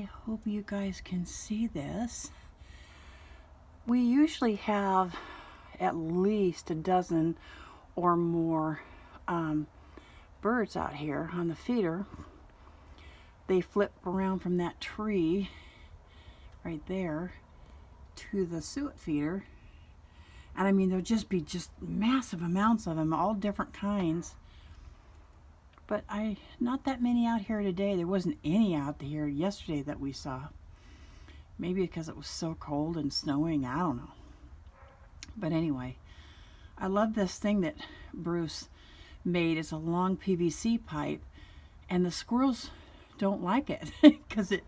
hope you guys can see this. We usually have at least a dozen or more birds out here on the feeder. They flip around from that tree right there to the suet feeder. And I mean, there'll just be massive amounts of them, all different kinds. But not that many out here today. There wasn't any out here yesterday that we saw. Maybe because it was so cold and snowing, I don't know. But anyway, I love this thing that Bruce made. It's a long PVC pipe, and the squirrels don't like it because it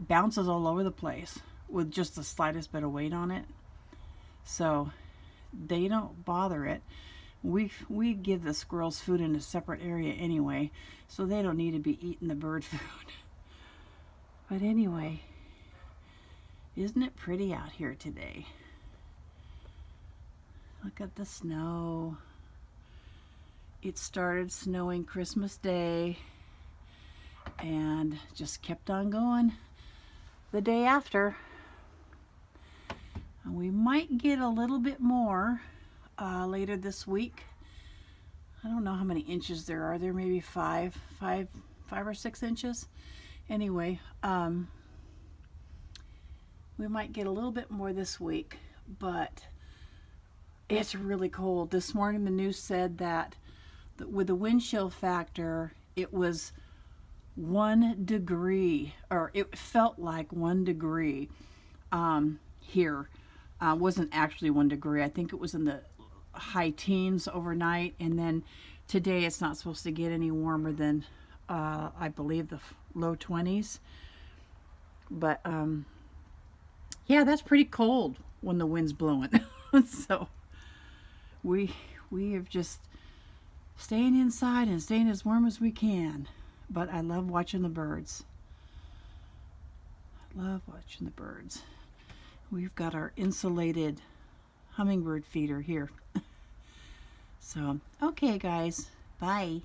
bounces all over the place with just the slightest bit of weight on it. So they don't bother it. We give the squirrels food in a separate area anyway, so they don't need to be eating the bird food. But anyway, isn't it pretty out here today? Look at the snow. It started snowing Christmas Day and just kept on going the day after. And we might get a little bit more later this week. I don't know how many inches there are. There maybe five or 6 inches. Anyway, we might get a little bit more this week, but it's really cold. This morning the news said that with the wind chill factor, it was 1 degree, or it felt like 1 degree here. Wasn't actually 1 degree. I think it was in the high teens overnight, and then today it's not supposed to get any warmer than I believe the low 20s. But yeah, that's pretty cold when the wind's blowing. So we have just staying inside and staying as warm as we can. But I love watching the birds. I love watching the birds. We've got our insulated hummingbird feeder here. So, okay guys, bye.